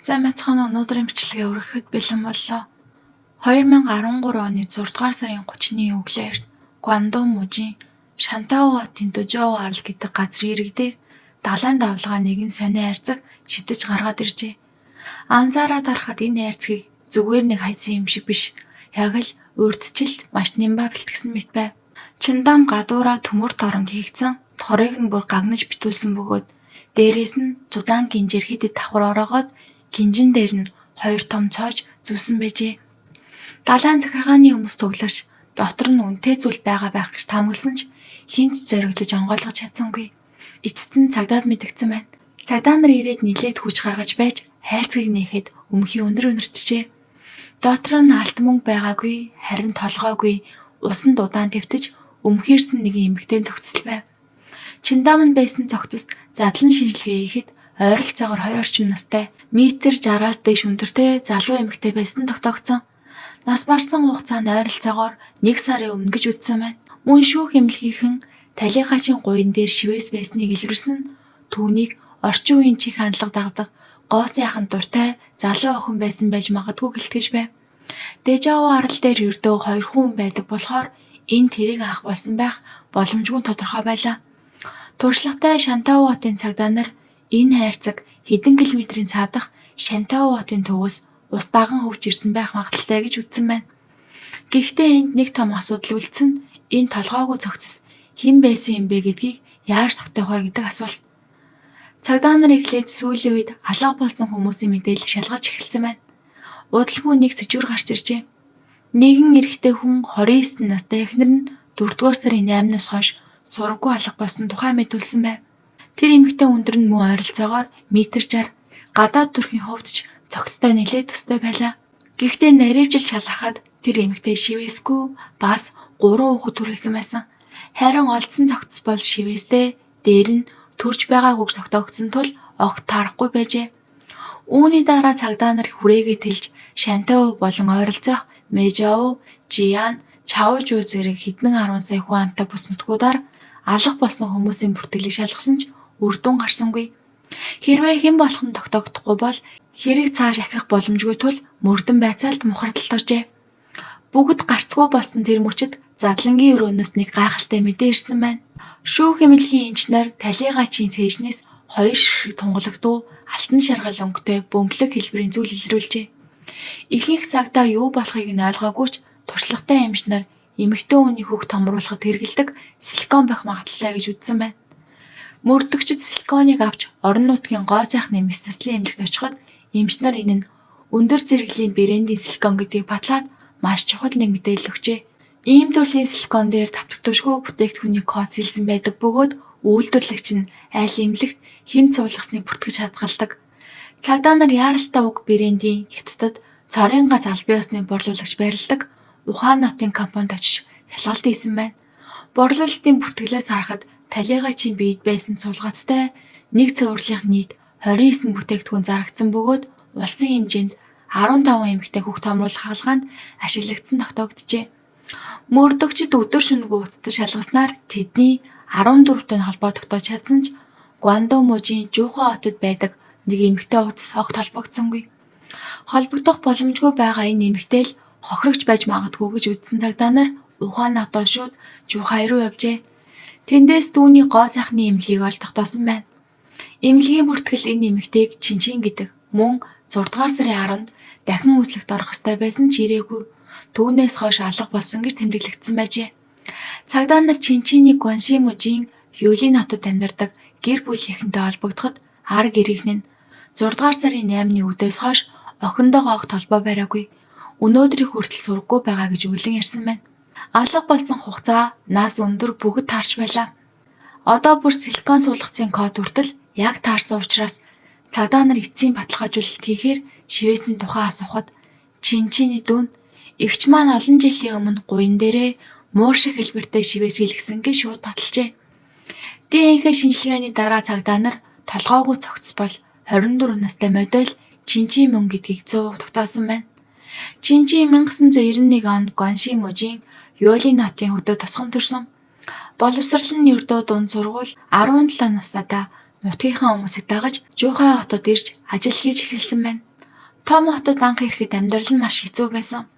За мэцхан өнөөдрийн бичлэгээ өргөхөд бэлэн боллоо. 2013 оны 6 дугаар сарын 30-ны өглөөр Гуандун мужийн Шантао хотын Дөжөө арал гэдэг газрын ирэг дээр далайн давлгаа нэгэн сонио айрцаг шидэж гаргаад иржээ. Анзаараад харахад энэ айрцгийг зүгээр нэг хайсан юм шиг биш. Яг л урьдчилд маш нямбаа бэлтгэсэн мэт байв. Чиндам гадуураа төмөр торонд хийгдсэн торыг нь бүр гагнаж битүүлсэн бөгөөд дээрээс нь зузаан гинжээр хидэд давхар ороогоод гинжин дээр нь хоёр том цоож зүсэн байжээ. Далайн захиргааны хүмүүс цугларч дотор нь үнэтэй зүйл байгаа байх гэж таамагласан ч хинт зоригдож онгойлгож чадсангүй. Эцэст нь цагдаад мэдгдсэн байна. Цагдаа нар ирээд нилээд хүч гаргаж байж хайрцгийг нээхэд өмхий өнөрчжээ. Дотор нь алт мөнгө байгаагүй, харин толгойгүй, усан дудаан твтэж өмхийрсэн нэгэн эмэгтэй зохицол байв. Чиндамд байсан зохицост задлан шинжилгээ хийхэд ойролцоогоор 20 орчим настай, метр 60-аас дээш өндөртэй залуу эмэгтэй байсан тогтоогдсон. Нас барсан хугацаа нь ойролцоогоор 1 сарын өмнө гэж үзсэн байна. Мөн шүүх эмнэлгийнхэн талихаачийн гуйн дээр шивээс байсныг илрүүлсэн түүнийг орчин үеийн чих хандлага дагдаг гоос яхан дуртай залуу охин байсан байж магадгүй гэлтгэж байв. Дэжао арал дээр ердөө 2 хүн байдаг болохоор энэ тэрийг анх болсон байх боломжгүй тодорхой байлаа. Туршлагатай Шантао хотын цагдаа нар энэ хайрцаг хэдэн километрийн цаадах Шантао хотын төвөөс ус даган хөвж ирсэн байх магадaltaй гэж үзсэн байна. Гэхдээ энд нэг том асуудал үлдсэн. Энэ толгойгүй цогцос хэн байсан юм бэ гэдгийг яаж тогтоох вэ гэдэг асуулт. Цагдаа нар эхлээд сүүлийн үед алга болсон хүмүүсийн мэдээлэл шалгаж эхэлсэн байна. Удалгүй нэг сэжвэр гарч иржээ. Нэгэн эрэгтэй хүн 29 настай эхнэр нь 4-р сарын 8-наас хойш сургуу алга болсон тухай мэдүүлсэн байв. Тэр эмэгтэй өндөр нь мөн ойролцоогоор метр 60, гадаад төрхийн хувьд ч цогцтой нэлээд төстэй байлаа. Гэхдээ наривжилж шалгахад тэр эмэгтэй шивээсгүй бас 3 хүүхэд төрүүлсэн байсан. Харин олдсон цогц бол шивээстэй, дээр нь төрж байгаагүй тогтоогдсон тул огт таарахгүй байжээ. Үүний дараа цагдаа нар хүрээгээ тэлж Шантао болон ойролцоох Мэжао, Жиян, Чаожу зэрэг хэдэн 10 сая хүн амтай бус нутгуудаар алга болсон хүмүүсийн бүртгэлийг шалгасан ч үр дүн гарсангүй. Хэрвээ хэн болох нь тогтоогдохгүй бол хэрэг цааш ахих боломжгүй тул мөрдөн байцаалд мухардалт оржээ. Бүгд гарцгүй болсон тэр мөчөд задлангийн өрөөнөөс нэг гайхалтай мэдээ ирсэн байна. Шүүх эмнэлгийн эмч нар талигачийн цээжнээс 2 ширхэг тунгалагдуу алтан шаргал өнгөтэй бөмбөлөг хэлбэрийн зүйл илрүүлжээ. Ихэнх цагдаа юу болохыг нь ойлгоогүй ч туршлагатай эмч нар эмэгтэй хүний хөх томруулахад хэрэгэлдэг силикон байх магадaltaй гэж үзсэн байна. Мөрдөгчд силиконыг авч орон нутгийн гоо сайхны мэс заслын эмнэлэгт очиход эмч нар энэ нь өндөр зэрэглэлийн брендийн силикон гэдгийг батлаад маш чухал нэг мэдээлэл өгчээ. Ийм төрлийн силикон дээр давтагдвшгүй бүтээгдэхүүний код зэлсэн байдаг бөгөөд үйлдвэрлэгч нь аль эмнэлэгт хэн цуулгасныг бүртгэж хадгалдаг. Цагдаа нар яаралтай уг брендийн хятадд цорын гац аль бие усны борлуулагч байрладаг Ухаан хотын компанид очиж шалгалт хийсэн байна. Борлуулалтын бүртгэлээс харахад талигачийн биед байсан суулгацтай нэг цувралынх нийт 29 бүтээгдэхүүн зарагдсан бөгөөд улсын хэмжээнд 15 эмэгтэй хөх томруулах хаалгаанд ашиглагдсан тогтоогджээ. Мөрдөгчд өдөр шөнөгүй уцтар шалгаснаар тэдний 14-тэй холбоо тогтоож чадсан ч Гуандун мужийн Жуухай хотод байдаг нэг эмэгтэй утас огт холбогдсонгүй. Холбогдох боломжгүй байгаа энэ эмэгтэй л хохирогч байж магадгүй гэж үзсэн цагдаа нар Ухаан хотод шууд Жуухай руу явжээ. Тэндээс түүний гоо сайхны эмнэлгийг олж тогтоосон байна. Эмнэлгийн бүртгэл энэ эмэгтэйг Чинчин гэдэг мөн 6 дугаар сарын 10-нд дахин үүслэгт орох ёстой байсан ч ирээгүй. Түүнээс хойш алга болсон гэж тэмдэглэгдсэн байжээ. Цагдаа нар Чинчиний Гуанши мужийн Юлин хотод амьдардаг гэр бүлийнхэнтэй холбогдоход ар гэрийнхэн нь 6 дугаар сарын 8-ны үдээс хойш охиндоо огт холбоо бариагүй. Өнөөдрийг хүртэл сургаггүй байгаа гэж үлэн ярьсан байна. Алга болсон хугацаа, нас өндөр бүгд таарч байлаа. Одоо бүр силикон суулгацын код хүртэл яг таарсан учраас цагдаа нар эцсийн баталгаажуулалт хийхээр шивээсний тухай асуухад Чинчиний дүүн эгч маань олон жилийн өмнө гуйн дээрээ муур шиг хэлбэртэй шивээс хийлгсэн гэж шууд баталжээ. ДНХ шинжилгээний дараа цагдаа нар толгойгүй цогц бол 24 настай модель Чинчин мөн гэдгийг 100% тогтоосон байна. Чинчин 1991 онд Гуанши мужийн Юлин хотын хөдөө тосгон төрсөн. Боловсрал нь ердөө дунд сургууль 17 настай нутгийнхаа хүмүүсийг дагаж Жуухай хотод ирж ажил хийж эхэлсэн байна. Том хотод анх ирэхэд амьдрал нь маш хэцүү байсан.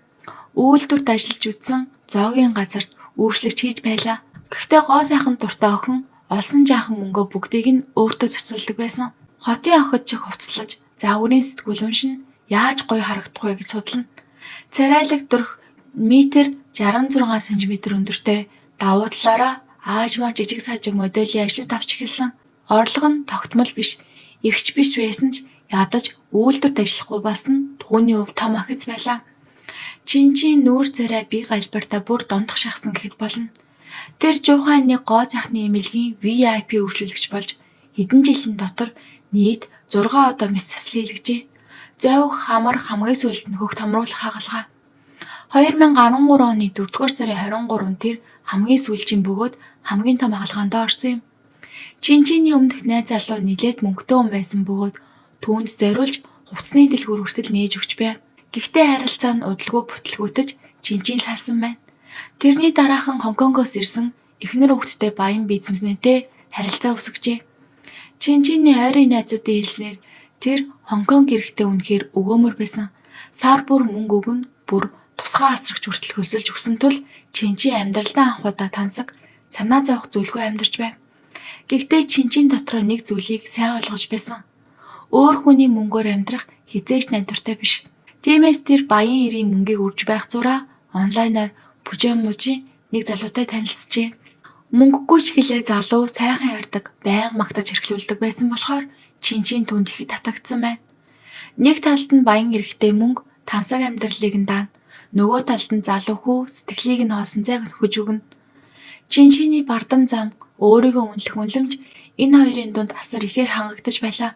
Үйлдвэрт ажиллаж үзсэн зоогийн газарт үйлчлэгч хийж байлаа. Гэхдээ гоо сайхан дуртай охин олсон жаахан мөнгөө бүгдийг нь өөртөө зарцуулдаг байсан. Хотын охид чих хувцлаж загварын сэтгүүл уншин яаж гоё харагдах вэ гэж судлана. Царайлаг дөрх метр 66 см өндөртэй давуу талаараа аажмаар жижиг сажиг моделийн ажлыг авч эхэлсэн. Орлого нь тогтмол биш, эгч биш байсан ч ядаж үйлдвэрт ажиллахгүй бас нь түүний өв том ахиц байлаа. Чинчийн нүүр царай бие галбартаа бүр дондох шахсан гэхэд болно. Тэр жуухан нэг гоо захны эмнэлгийн VIP үйлчлүүлэгч болж хэдэн жилийн дотор нийт 6 удаа мэс заслын хийлгэжээ. Зовх хамар хамгийн сүүлд нь хөх томруулах хагалгаа. 2013 оны 4-р сарын 23-нд тэр хамгийн сүүлчийн бөгөөд хамгийн том хагалгаанд орсон юм. Чинчиний өмнөх найз залуу нилээд мөнгөтэй хүн байсан бөгөөд түүнд зориулж хувцсны дэлгүүр хүртэл нээж өгч байв. Гэхдээ харилцаа нь удалгүй бүтлгүүтэж Чинчин салсан байна. Тэрний дараахан Хонконгоос ирсэн эхнэр хүүхэдтэй баян бизнесментэй харилцаа үүсгэжээ. Чинчиний ойрын найзуудын хэлснээр тэр Хонконг ирэхдээ үнэхээр өгөөмөр байсан. Сар бүр мөнгө өгнө, бүр тусгай асрагч хүртэл хөлсөлж өгсөн тул Чинчин амьдралдаа анх удаа тансаг санаа зовох зүйлгүй амьдарч байв. Гэхдээ Чинчин дотроо нэг зүйлийг сайн ойлгож байсан. Өөр хүний мөнгөөр амьдрах хизээч найдвартай биш. Тиймээс тэр баян эрийн мөнгийг үрж байх зураа онлайнаар бүжээн нэг залуутай танилцжээ. Мөнгөгүй ч гэлээ залуу сайхан ярьдаг, байнга магтаж хэрхлүүлдэг байсан болохоор Чинчин түүнд их татагдсан байна. Нэг талд нь баян эрэхтэй мөнгө тансаг амьдралыг нь даана. Нөгөө талд нь залуу хүү сэтгэлийг нь хоосон цайг нөхөж өгнө. Чинчиний бардам зам өөрийгөө үнэлэх үнлэмж энэ хоёрын дунд асар ихээр хангагдаж байлаа.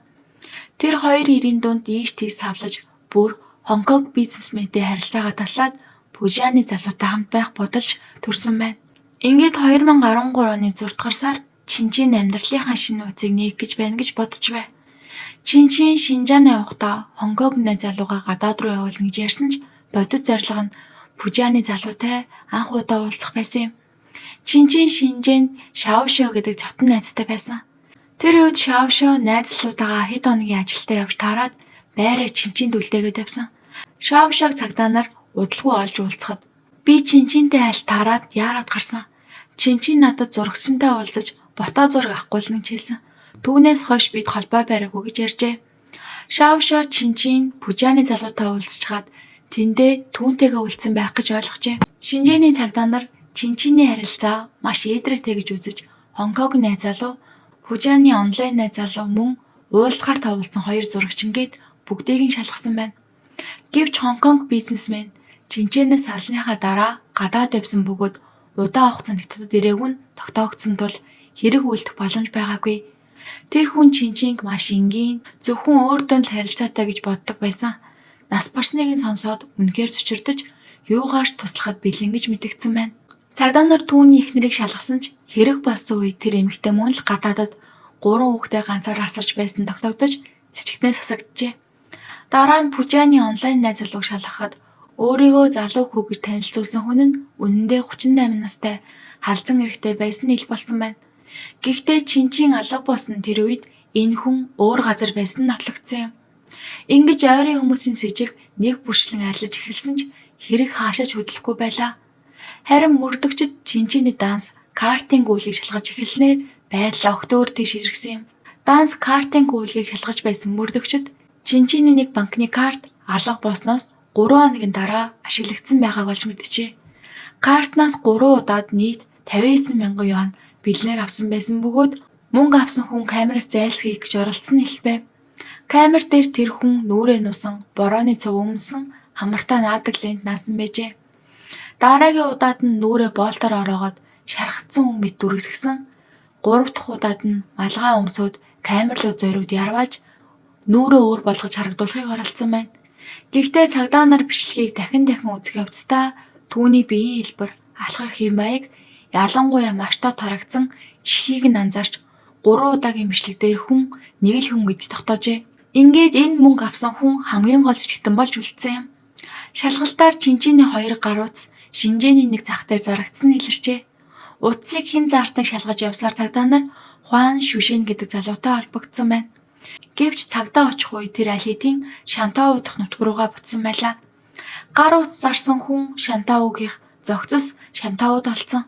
Тэр хоёр эрийн дунд ийш тийш савлаж бүр Хонконг бизнесментэй харилцаагаа таслаад Пужаны залуутай хамт байх бодолж төрсөн байна. Ингээд 2013 оны 6 дугаар сар Чинчин амьдралынхаа шинэ үцийг нээх гэж байна гэж бодож байв. Чинчин Шинжаан явахдаа Хонконг найз залуугаа гадаад руу явуулна гэж ярьсан ч бодит зорилго нь Пужаны залуутай анх удаа уулзах байсан юм. Чинчин Шинжээнд Шаошо гэдэг цотон найзтай байсан. Тэр үед Шаошо найзлуудаагаа хэд хоногийн ажилдаа явж таарад байраа Чинчинд үлдээгээд явсан. Шаошог цагдаа нар удалгүй олж уулзахад би Чинчинтэй аль таарад яарад гарсан. Чинчин надад зурагчтай уулзаж фото зураг авахгүй л гэж хэлсэн. Түүнээс хойш бид холбоо бариагүй гэж ярьжээ. Шаошо Чинчин Пужаны залуутай уулзчихад тэндээ түүнтэйгээ уулзсан байх гэж ойлгожээ. Шинжээний цагдаа нар Чинчиний харилцаа маш ээдрэгтэй гэж үзэж Хонконг найз залуу, Пужаны онлайн найз залуу мөн уулзахаар тавуулсан хоёр зурагчингээд бүгдийг нь шалгасан байна. Гэвч Хонконг бизнесмен Чинчинээс салсныхаа дараа гадаад явсан бөгөөд удаан хугацаанд хятадд ирээгүй нь тогтоогдсон тул хэрэг үйлдэх боломж байгаагүй. Тэр хүн Чинчинг маш энгийн, зөвхөн өөртөө л харилцаатай гэж боддог байсан. Нас барсныг нь сонсоод үнэхээр цочирдож, юугаарч туслахад бэлэн гэж мэдгдсэн байна. Цагдаа нар түүний эхнэрийг шалгасан ч хэрэг болсон үед тэр эмэгтэй мөн л гадаадад 3 хүүхдээ ганцаараа асарч байсан тогтогдож цэцэгтнээс хасагджээ. Дараа нь Пужаны онлайн найз залууг шалгахад өөрийгөө залуу хүү гэж танилцуулсан хүн нь үнэндээ 38 настай халзан эрэгтэй байсан ил болсон байна. Гэхдээ Чинчин алга болсон тэр үед энэ хүн өөр газар байсан нь нотлогдсон юм. Ингэж ойрын хүмүүсийн сэжиг нэг бүрчлэн арилж эхэлсэн ч хэрэг хаашаач хөдлөхгүй байлаа. Харин мөрдөгчд Чинчиний данс картинг үүлгийг шалгаж эхэлснээр байдал огт өөр тийш ирсэн юм. Данс картинг үүлгийг шалгаж байсан мөрдөгчд Чинчиний нэг банкны карт алга болсноос 3 хоногийн дараа ашиглагдсан байгааг олж мэджээ. Картнаас 3 удаад нийт 59 мянган юань бэлнээр авсан байсан бөгөөд мөнгө авсан хүн камераас зайлсхийх гэж оролцсон нь хэлбэв. Камер дээр тэр хүн нүрээ нусан, борооны цуг өмсөн, хамартаа наадаг лент наасан байжээ. Дараагийн удаад нь нүрээ боолтоор ороогоод шархацсан хүн мэт дүрсгсэн. 3 дахь удаад нь малгай өмсөд камер руу зориуд ярвааж нүрээ өөр болгож харагдуулахыг оролцсон байна. Гэхдээ цагдаа нар бичлэгийг дахин үзэх явцдаа түүний биеийн хэлбэр, алхах хэм маяг ялангуяа маш тод харагдсан чихийг нь анзаарч 3 удаагийн бичлэг дээр хүн нэг л хүн гэдгийг тогтоожээ. Ингээд энэ мөнгө авсан хүн хамгийн гол зэгтэн болж үлдсэн юм. Шалгалтаар Чинчиний 2 гарууц Шинжээний нэг зах дээр зарагдсан илэрчээ. Утсыг хэн заарсныг шалгаж явслаар цагдаа нар Хуан Шүшэн гэдэг залуутай холбогдсон байна. Гэвч цагдаа очих үе тэр аль хэдийн Шантау дахь нутг руугаа буцсан байлаа. Гар утас зарсан хүн Шантаугийнх зохицос Шантаууд олцсон.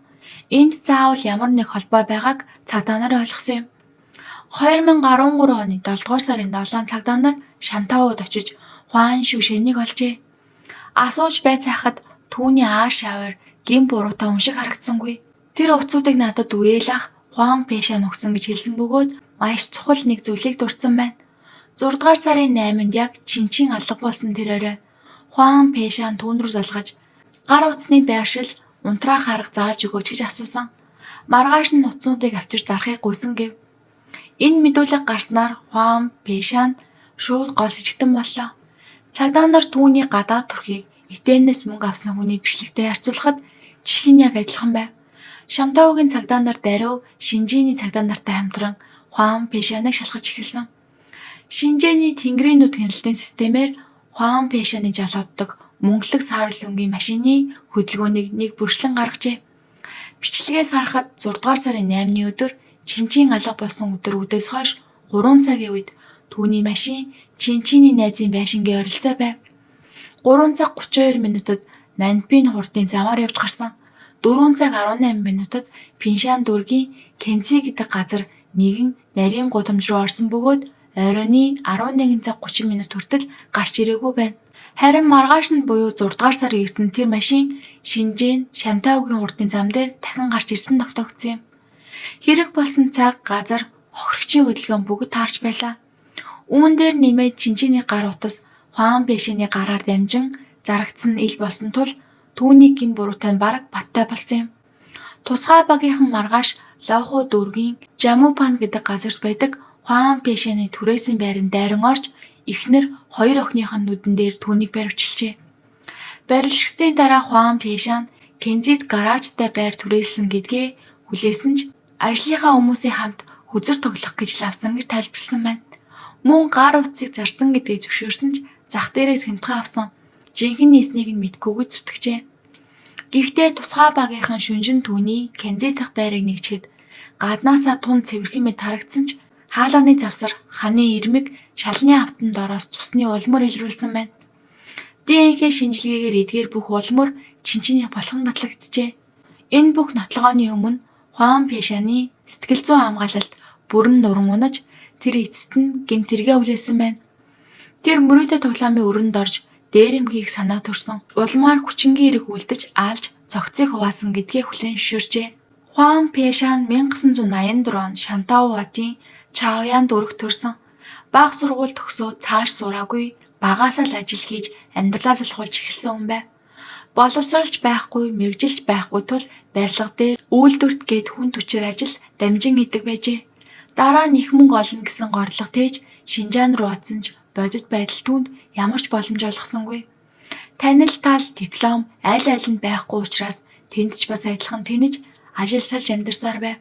Энд заавал ямар нэг холбоо байгааг цагдаа нар ойлгосон юм. 2013 оны 7 дугаар сарын 7 цагдаа нар Шантауд очиж Хуан Шүшэнийг олжээ. Асууж байцаахад түүний ааш аваар гин буруутай уншиг харагдсангүй. Тэр утсуудыг надад үеэлэх Хуан Пэшан өгсөн гэж хэлсэн бөгөөд маш чухал нэг зүйлийг дурдсан байна. 6 дугаар сарын 8-нд яг Чинчин алга болсон тэр орой Хуан Пэшан түүн рүү залгаж гар утасны байршил унтраа харга зааж өгөөч гэж асуусан. Маргааш нь утаснуудыг авчир зарахыг гуйсан гэв. Энэ мэдүүлэг гарснаар Хуан Пэшан шууд гол сэжигтэн боллоо. Цагдаа нар түүний гадаад төрхийг Этэнээс мөнгө авсан хүний бичлэгтэй харьцуулахад чихэн яг адилхан байв. Шантаугийн цагдаа нар даруй Шинжээний цагдаа нартай хамтран Хуан Пэшаныг шалгаж эхэлсэн. Шинжээний тэнгэрийн нүд хяналтын системээр Хуан Пэшаны жалууддаг мөнгөлөг саарл өнгийн машины хөдөлгөөнийг нэг бүрчлэн гаргажээ. Бичлэгээс харахад 6 дугаар сарын 8-ны өдөр Чинчин алга болсон өдөр үдээс хойш 3 цагийн үед түүний машин Чинчиний найзын байшингийн ойролцоо байв. 3 цаг 32 минутад Наньпин хурдын замаар явж гарсан. 4 цаг 18 минутад Пиншан дүүргийн Кензи гэдэг газар нэгэн нарийн гудамж руу орсон бөгөөд оройны 11 цаг 30 минут хүртэл гарч ирээгүй байна. Харин маргааш нь буюу 6 дугаар сарын 9-нд тэр машин Шинжээн Шантаугийн хурдын зам дээр дахин гарч ирсэн тогтогдсон юм. Хэрэг болсон цаг, газар, хохирогчийн хөдөлгөөн бүгд таарч байлаа. Үүн дээр нэмээд Чинчиний гар утас Хуан Пэшаны гараар дамжин зарагдсан ил болсон тул түүний гин буруутай нь бараг баттай болсон юм. Тусгай багийнхан маргааш Лохо дүүргийн Жамупан гэдэг газарт байдаг Хуан Пэшаны түрээсийн байранд дайран орж эхнэр хоёр охиных нь нүдэн дээр түүнийг баривчилжээ. Барилшигсны дараа Хуан Пэшан Кензид гаражтай байр түрээсэн гэдгээ хүлээсэн ч ажлынхаа хүмүүсийн хамт хүзэр тоглох гэж лавсан гэж тайлбарлсан байна. Мөн гар утсыг зарсан гэдгийг зөвшөөрсөн ч зах дээрээс хэмтгэ авсан. Жинхэнэ нийснийг нь мэдгүйгүйж зүтгэжээ. Гэхдээ тусгай багийнхан шүнжин түүний Кензи дахь байрыг нэгчгэд гаднаасаа тун цэвэрхэн мэд харагдсан ч хаалганы завсар ханы ирмэг шалны автан дороос цусны улмөр илрүүлсэн байна. ДНХ шинжилгээгээр эдгээр бүх улмөр Чинчиний болох нь батлагджээ. Энэ бүх нотлогооны өмнө Хуан Пэшаны сэтгэл зүйн хамгаалалт бүрэн нуран унаж тэр эцэст нь гэмтэргээ үлээсэн байна. Тэр мөрөөдө тоглоомын өрөнд орж дээрэмхийг санаа төрсөн. Улмаар хүчингийн эрэг үлдэж аалж цогцыг хуваасан гэдгээ хүлээн зөвшөөрчээ. Хуан Пэшан 1984 он Шантау хотын Чаоян дүүрэгт төрсөн. Бага сургууль төгсөөд цааш сураагүй, багаасаа л ажил хийж амьдралаа салхуулж эхэлсэн хүн байв. Боловсралж байхгүй, мэрэгжилж байхгүй тул барилга дээр үйлдвэрт гээд хүн түчээр ажил дамжин хийдэг байжээ. Дараа нь их мөнгө олно гэсэн горлого тээж Шинжаан руу оцсон ч бодит байдал түүнд ямар ч боломж олгосонгүй. Танил тал, диплом аль нь байхгүй учраас тэнд ч бас адилхан тэнэж ажил сольж амьдарсаар байв.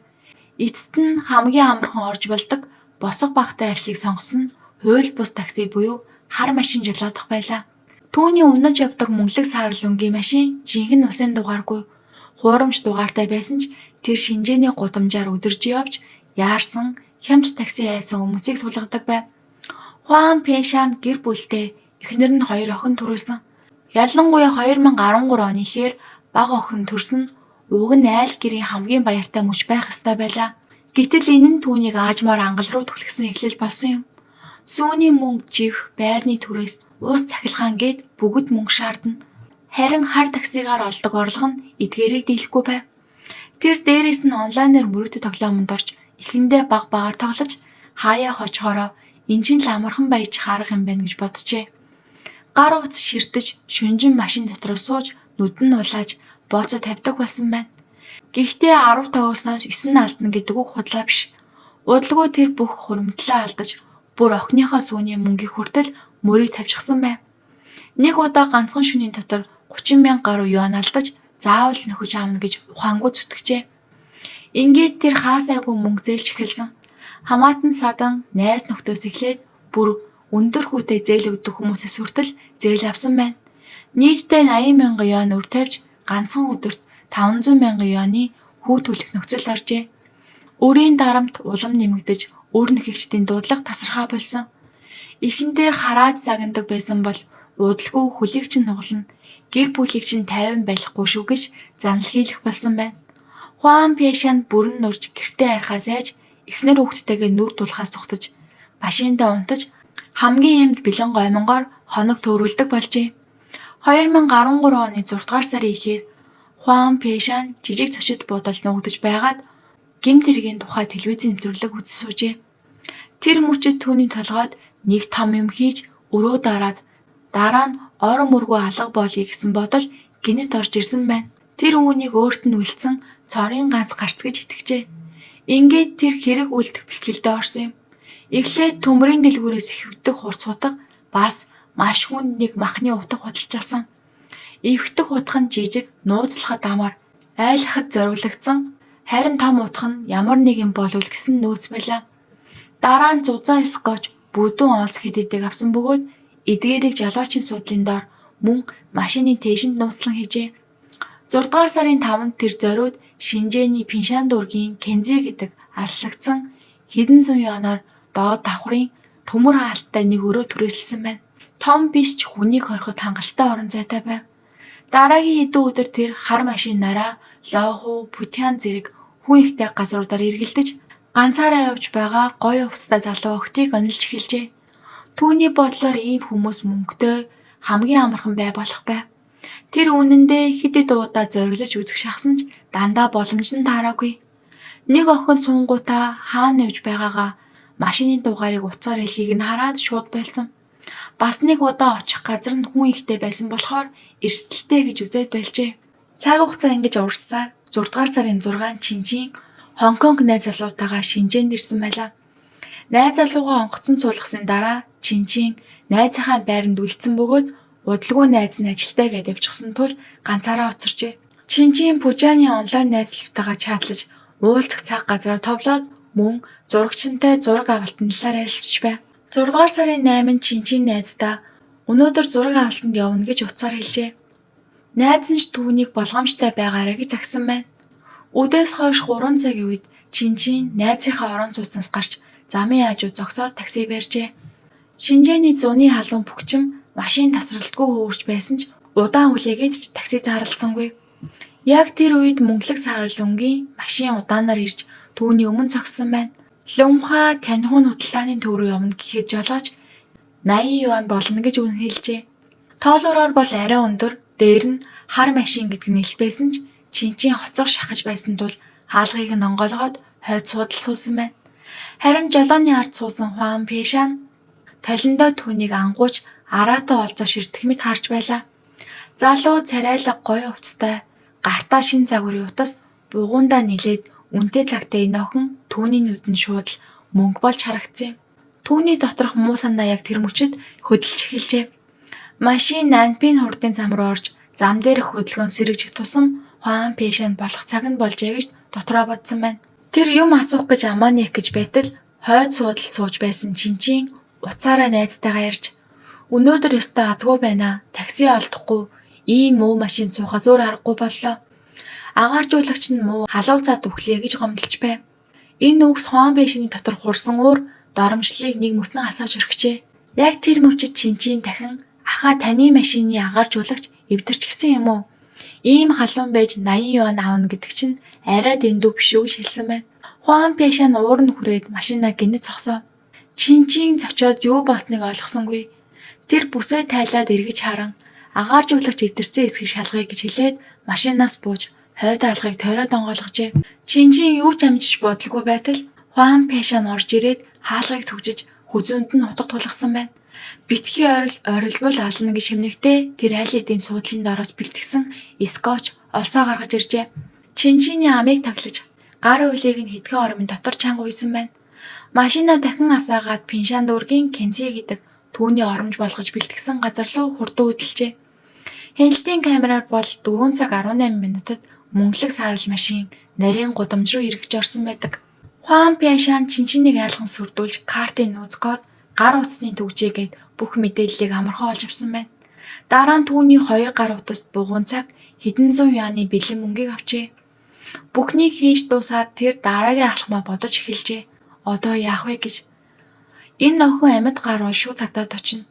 Эцэст нь хамгийн амархан орж болдог босго багтай ажлыг сонгосон нь хууль бус такси буюу хар машин жолоодох байлаа. Түүний унаж явдаг мөнгөлөг саарл өнгийн машин жинхэнэ усын дугааргүй хуурамч дугаартай байсан ч тэр Шинжээний гудамжаар өдөрж явж яарсан хямд такси хайсан хүмүүсийг сулгадаг байв. Хуан Пэшан гэр бүлтэй эхнэр нь 2 охин төрүүлсэн. Ялангуяа 2013 оны ихээр бага охин төрсөн нь уг нь айл гэрийн хамгийн баяртай мөч байх ёстой байлаа. Гэтэл энэ нь түүнийг аажмаар ангал руу түлхсэн эхлэл болсон юм. Сүүний мөнгө живх, байрны түрээс, ус цахилгаан гээд бүгд мөнгө шаардна. Харин хар таксигаар олдог орлого нь эдгээрийг дийлэхгүй байв. Тэр дээрээс нь онлайнаар мөрөөдө тоглоомонд орж эхэндээ багаар тоглож хаяа хожихороо энэ чинь л амархан баяж харах юм байна гэж боджээ. Гар утас ширтэж, шүнжин машин дотор сууж, нүд нь улааж, бооцоо тавьдаг болсон байна. Гэхдээ 15-оос 9 алдна гэдэг үг худлаа биш. Удалгүй тэр бүх хуримтлаа алдаж, бүр охиныхоо сүүний мөнгийг хүртэл мөрийг тавьчихсан байв. Нэг удаа ганцхан шөнийн дотор 30,000 гаруй юан алдаж, заавал нөхөж аавна гэж ухаангүй зүтгэжээ. Ингээд тэр хаасайгүй мөнгө зээлж эхэлсэн. Хамаатан садан найз нөхдөөс эхлээд бүр өндөр хүүтэй зээл өгдөг хүмүүсээс хүртэл зээл авсан байна. Нийтдээ 80,000 юан өр тавьж ганцхан өдөрт 500,000 юаны хүү төлөх нөхцөл оржээ. Өрийн дарамт улам нэмэгдэж өр нөхөгчдийн дуудлага тасархаа болсон. Эхэндээ харааж загнадаг байсан бол удалгүй хөлийг чинь хугална. Гэр бүлийг чинь тайван байхгүй шүү гэж занал хийлэх болсон байна. Хуан Пяшанд бүрэн нурж гэртээ арихаас айж эхнэр хүүхдтэйгээ нүр тулахаас зүхтэж машиндаа унтаж хамгийн эмд бэлэн гоймонгоор хоног төөрүүлдэг болжээ. 2013 оны 6 дугаар сарын ихээр Хуан Пяшан жижиг зочид буудалд нуугдаж байгаад гэмт хэргийн тухай телевизийн нэвтрүүлэг үзэж суужээ. Тэр мөчид түүний толгойд нэг том юм хийж өрөө дараад дараа нь орон мөргөө алга болъё гэсэн бодол гинэт орж ирсэн байна. Тэр үүнийг өөрт нь үлдсэн цорын ганц гарц гэж итгэжээ. Ингээд тэр хэрэг үлдэх бэлтгэлдээ орсон юм. Эхлээд төмрийн дэлгүүрээс ихвдэг хурц хутга бас маш хүнд нэг махны утга худалж авсан. Эвхдэг утга нь жижиг, нууцлахад амар, айлхад зориулагдсан, харин том утга нь ямар нэгэн болвол гэсэн нөөц байлаа. Дараа нь зузаан скотч, бүдүүн оос хэдийдэг авсан бөгөөд эдгээрийг жолоочийн суудлын доор мөн машины тээшинд нууцлан хийжээ. 6 дугаар сарын 5-нд тэр зориуд Шинжээний Пиншан дүүргийн Кензи гэдэг аслагдсан хэдэн зуун юанаар доод давхрын төмөр хаалттай нэг өрөө түрээсэлсэн байна. Том биш ч хүнийг хориход хангалттай орон зайтай байв. Дараагийн хэдэн өдөр тэр хар машинаараа Лоху, Путян зэрэг хүн ихтэй газруудаар эргэлдэж ганцаараа явж байгаа гоё хувцастай залуу охтыг онилж эхэлжээ. Түүний бодлоор ийм хүмүүс мөнгөтэй хамгийн амархан бай болох байв. Тэр үнэндээ хэд удаа зориглож үзэх шахсан ч дандаа боломж нь таараагүй. Нэг охин сунгуудаа хаана явж байгаагаа машины дугаарыг утсаар хэлхийг нь хараад шууд байлцсан. Бас нэг удаа очих газар нь хүн ихтэй байсан болохоор эрсдэлтэй гэж үзээд байлжээ. Цаг хугацаа ингэж урссаар 6 дугаар сарын 6-нд Чинчин Хонконг найз залуутаагаа Шинжээнд ирсэн байлаа. Найз залуугаа онгоцон суулгасны дараа Чинчин найзынхаа байранд үлдсэн бөгөөд удалгүй найз нь ажилтаа гээд явчихсан тул ганцаараа оцорчээ. Чинчин Пужаны онлайн найзлалтайгаа чатлаж уулзах цаг газраа товлоод мөн зурагчинтай зураг авалтын талаар ярилцж байв. 6 дугаар сарын 8-нд Чинчин найздаа өнөөдөр зураг авалтанд явна гэж утсаар хэлжээ. Найз нь ч түүнийг болгоомжтой байгаарай гэж загсан байна. Өдөөс хойш 3 цагийн үед Чинчин найзынхаа орон сууцнаас гарч замын хажуу зогсоод такси барьжээ. Шинжээний зуны халуун бөхчим машин тасралтгүй хөвөрч байсан ч удаан хүлээгээд ч таксид харалцсангүй. Яг тэр үед мөнгөлөг саарал өнгийн машин удаанаар ирж түүний өмнө зогссон байна. Лумха танихын худалдааны төв рүү явна гэхэд жолооч 80 юан болно гэж үнэ хэлжээ. Тоолороор бол арай өндөр, дээр нь хар машин гэдэг нь илбэсэн ч Чинчин хоцрох шахаж байсан тул хаалгыг нь онгойлгоод хойд суудал суусан байна. Харин жолооны ард суусан Хуан Пяшан толиндоо түүнийг ангууч араатаа олзоо ширтгэмийг харж байлаа. Залуу царайлаг гоё хувцастай, гартаа шин загварын утас бугуундаа нилээд үнэтэй цагтаа энэ охин түүний нүдэнд шууд мөнгө болж харагдсан юм. Түүний доторх муу санаа яг тэр мөчид хөдөлж эхэлжээ. Машин Нанпин хурдын зам руу орж зам дээрх хөдөлгөөн сэргэжих тусам Хуан Пяшан болох цаг нь болжээ гэж дотроо бодсон байна. Тэр юм асуух гэж амааны их гэж байтал хойд суудалд сууж байсан Чинчин уцаараа найзтайгаа ярьж өнөөдөр ёстой азгүй байна. Такси олдохгүй ийм муу машин суухаа зөөр аргагүй боллоо. Агааржуулагч нь муу халуун цаад өглөө гэж гомдолж байв. Энэ үгс Хуан Пяшаны дотор хурсан уур доромжлыг нэг мөснө асааж орхижээ. Яг тэр мөвчөд Чинчин дахин ахаа таны машины агааржуулагч эвдэрч гисэн юм уу? Ийм халуун байж 80 юан аавна гэдэг чинь арай дэндүү биш үү гэж хэлсэн байна. Хуан Пяшан уур нь хүрээд машинаа гинэт зогсоо. Чинчин зочоод юу болсныг ойлгосонгүй. Тэр бүсээ тайлаад эргэж харан агааржуулагч эвдэрсэн эсхийг шалгая гэж хэлээд машинаас бууж хойд алгыг тойроод онгойлгожээ. Чинчин юу ч амжиж бодлого байтал Хуан Пяшан орж ирээд хаалгыг түгжиж хүзүүнд нь утга тулгасан байна. Битгий ойролбол ална гэж шимнэгтээ тэр айл эдийн суудлын доороос бэлтгэсэн скотч олсоо гаргаж иржээ. Чинчиний амийг таглаж гар үлээг нь хэдхэн ормын дотор чанга уйсан байна. Машинаа дахин асаагаад Пиншан дүүргийн Кензи гэдэг түүний оромж болгож бэлтгэсэн газар руу хурдан хөдөлжээ. Хяналтын камераар бол 4 цаг 18 минутад мөнгөлөг саарал машин нарийн гудамж руу эргэж орсон байдаг. Хуан Пяшан Чинчинийг айлган сүрдүүлж картын нууц код гар утасны төгжээгээд бүх мэдээллийг амархан олж авсан байна. Дараа нь түүний 2 гар утаст бугуун цаг хэдэн зуун юаны бэлэн мөнгийг авчээ. Бүхнийг хийж дуусаад тэр дараагийн алхмаа бодож эхэлжээ. Одоо яах вэ гэж. Энэ охин амьд гаруй шүү цагдаад очино.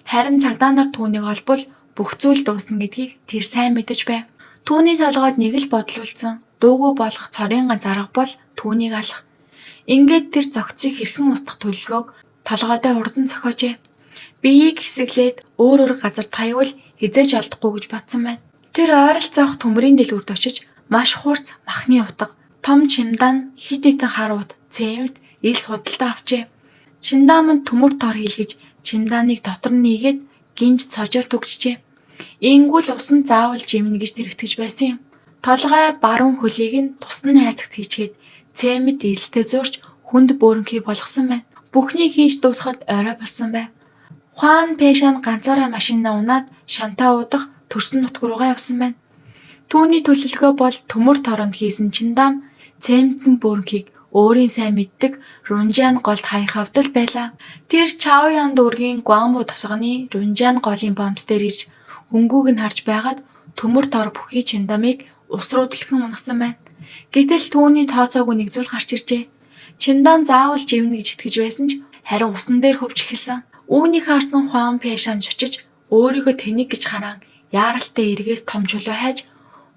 Харин цагдаа нар түүнийг олбол бүх зүйл дуусна гэдгийг тэр сайн мэдэж байв. Түүний толгойд нэг л бодол үлдсэн. Дуугүй болох цорын ганц арга бол түүнийг алах. Ингээд тэр зохицыг хэрхэн устгах төлөвлөгөөг толгойдоо урдан зохиожээ. Биеийг хэсэглээд өөр газар таявал хизээж олдохгүй гэж бодсон байна. Тэр ойролцоох төмрийн дэлгүүрт очиж маш хурц махны утга, том чимдаан, хид хідэн хар ут, цэвэд, ил судалтаа авчээ. Чимдаан төмөр тор хийлгэж чимдааныг дотор нь ийгээд гинж цожоор түгжжээ. Ингүүл усан заавал жимнэ гэж тэр итгэж байсан юм. Толгой баруун хөлийг нь тусны хайрцагт хийчгээд цэмэд илстэй зурч хүнд бөөрөнхий болгосон байна. Бүхнийг хийж дуусахад орой болсон байв. Хуан Пэшан ганцаараа машинаа унаад шантаа уудах төрсөн нутг руугаа явсан байна. Түүний төлөвлөгөө бол төмөр торонд хийсэн Чиндам цэмдэн бөөрөнхийг өөрийн сайн мэддэг Рунжан голд хаях явдал байлаа. Тэр Чаоян дүүргийн Гуанбу тосгоны Рунжан голын бомт дээр ирж хөнгүүг нь харж байгаад төмөр тор бүхий Чиндамыг ус руу дэлхэн унагсан байна. Гэтэл түүний тооцоогүй нэг зүйл гарч иржээ. Чиндан заавал живнэ гэж итгэж байсан ч харин усан дээр хөвч эхэлсэн. Үүнийг харсан Хуан Пэшан чучиж өөрийгөө тэнийг гэж хараан яаралтай эргээс том чулуу хайж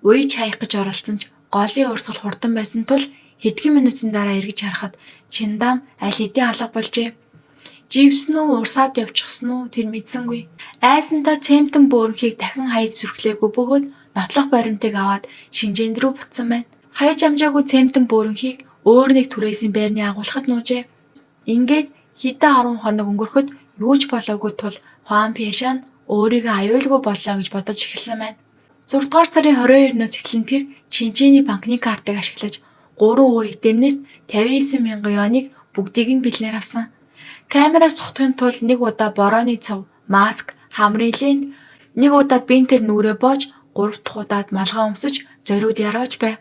уйж хаях гэж оролцсон ч голын урсгал хурдан байсан тул хэдхэн минутын дараа эргэж харахад Чиндам аль хэдийн алга болжээ. Живсэн үү урсаад явчихсан уу тэр мэдсэнгүй. Айсандаа цэмтэн бөөрөнхийг дахин хаяж зүрхлээгүй бөгөөд нотлох баримтыг аваад шинжээнд рүү буцсан байна. Хаяж амжаагүй цэмтэн бөөрөнхийг өөр нэг түрээсийн байрны агуулгад нуужээ. Ингээд хэдэн 10 хоног өнгөрөхөд юу ч болоогүй тул Хуан Пэшан өөрийгөө аюулгүй боллоо гэж бодож эхэлсэн байна. 6 дугаар сарын 22-наас эхлэн тэр Чинчиний банкны картыг ашиглаж 3 өөр итэмнээс 59 мянган юаныг бүгдийг нь бэлнээр авсан. Камераас сутгахын тулд нэг удаа борооны цав, маск, хамрын лент, нэг удаа бинтер нүрээ боож, 3 дахь удаад малгай өмсөж, зориуд ярааж байв.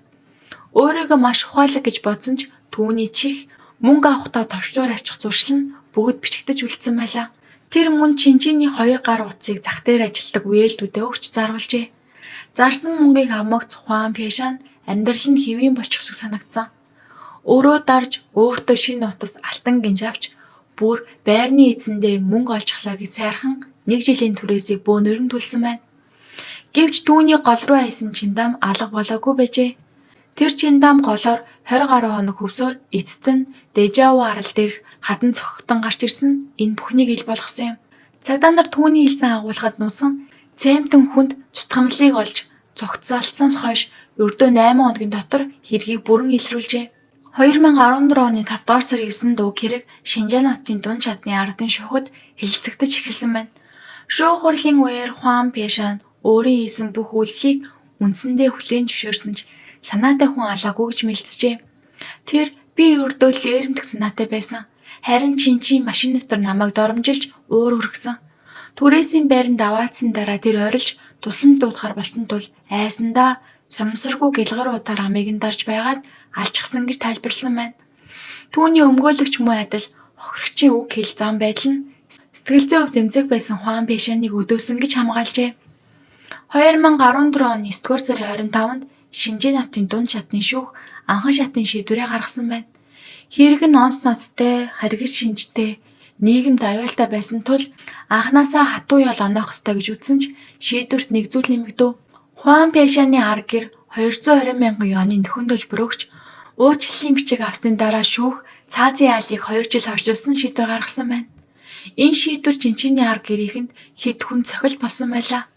Өөрийгөө маш ухаалаг гэж бодсон ч түүний чих, мөнгө авахтаа товчлуур ачих зуршил нь бүгд бичигдэж үлдсэн байлаа. Тэр мөн Чинчиний 2 гар утсыг зах дээр ажилтдаг үеэлдүүдэд өгч заруулжээ. Зарсан мөнгийг авмагц Хуан Пэшан амьдрал нь хэвийн болчих шиг санагдсан. Өөрөө дарж өөртөө шинэ утас алтан гинж авч бүр байрны эзэндээ мөнгө олжглаа гэж сайрхан 1 жилийн түрээсийг бөөнөр нь төлсөн байна. Гэвч түүний гол руу айсан Чиндам алга болоогүй байжээ. Тэр Чиндам голоор 20 гаруй хоног хөвсөөр эцэст нь Дэжао арал дээрх хадан цохигтон гарч ирсэн энэ бүхнийг ил болгосон юм. Цагдаа нар түүний хэлсэн агуулгад нуусан цэмтэн хүнд цутгамлыг олж цогцолцсоос хойш өрдөө 8 хоногийн дотор хэргийг бүрэн илрүүлжээ. 2014 оны 5 дугаар сарын 9 дуу хэрэг Шинжаан хотын дунд чадны ардын шуухад хэлэлцэгдэж эхэлсэн байна. Шуух хурлын үеэр Хуан Пэшан өөрийн хийсэн бүх үйлдэлийг үндсэндээ хүлээн зөвшөөрсөн ч санаатай хүн алаагүй гэж мэлцжээ. Тэр би өрдөө лээрэмдэх санаатай байсан. Харин Чинчи машин дотор намайг доромжилж уур хүргэсэн. Түрээсийн байранд аваадсан дараа тэр орилж тусам дуудахар болсон тул айсандаа самсаргүй гэлгар удаар амийг нь дарж байгаад алчсан гэж тайлбарлсан байна. Түүний өмгөөлөгч муу адил хохирогчийн үг хэл зам байдал нь сэтгэл зүйн хувьд эмзэг байсан Хуан Пэшаныг өдөөсөн гэж хамгаалжээ. 2014 оны 9 дугаар сарын 25-нд Шинжаан хотын дунд шатны шүүх анхан шатны шийдвэрээ гаргасан байна. Хэрэг нь онц ноцтой, харгас шинжтэй, нийгэмд аюултай байсан тул анханасаа хатуу ял оноох ёстой гэж үзсэн ч шийдвэрт нэг зүйл нэмэгдэв. Хуан Пэшаны арга гэр 220 мянган юаны нөхөн төлбөр өгч уучлалын бичиг авсны дараа шүүх цаазын яалыг 2 жил хоржуулсан шийдвэр гаргасан байна. Энэ шийдвэр Чинчиний арга гэрийнхэнд хэд хүн цохил болсон байлаа.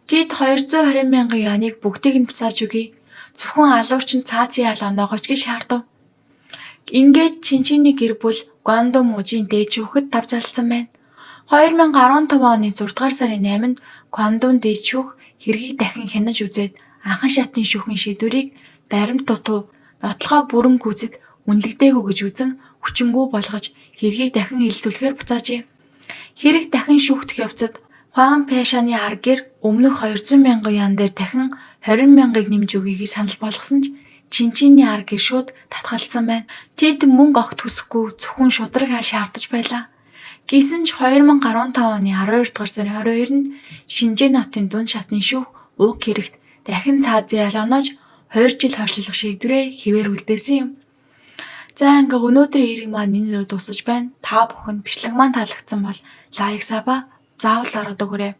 Тэд 220 мянган юаныг бүгдийг нь буцааж өгье. Зөвхөн алуурчин цаазын ял оноогооч гэж шаардав. Ингээд Чинчиний гэр бүл Гуандо мужийн дээд шүүхэд тав залцсан байна. 2015 оны 6 дугаар сарын 8-нд Гуандон дээд шүүх хэргийг дахин хянаж үзээд анхан шатны шүүхийн шийдвэрийг баримт дутуу нотлохоо бүрэн гүйцэд үнэлэгдээгүй гэж үзэн хүчингү болгож хэргийг дахин илзүүлэхээр буцаажээ. Хэрэг дахин шүүхдэх явцад Хуан Пэшаны арга гэр өмнөх 200 мянган юан дээр дахин 20 мянгаыг нэмж өгье гэж санал болгосон ч Чинчиний арга гэр шууд татгалцсан байна. Тэд мөнгө огт хүсэхгүй зөвхөн шудраг шаардаж байлаа. Гэсэн ч 2015 оны 12 дугаар сарын 22-нд Шинжаан хотын дунд шатны шүүх уг хэрэгт дахин цаазын ял оноож 2 жил хоршлох шийдвэрээ хэвээр үлдээсэн юм. За ингээ өнөөдрийн хэрэг маань энэ дээр дуусаж байна. Та та бүхэнд бичлэг маань таалагдсан бол лайк саба заавал дараад өгөөрэй.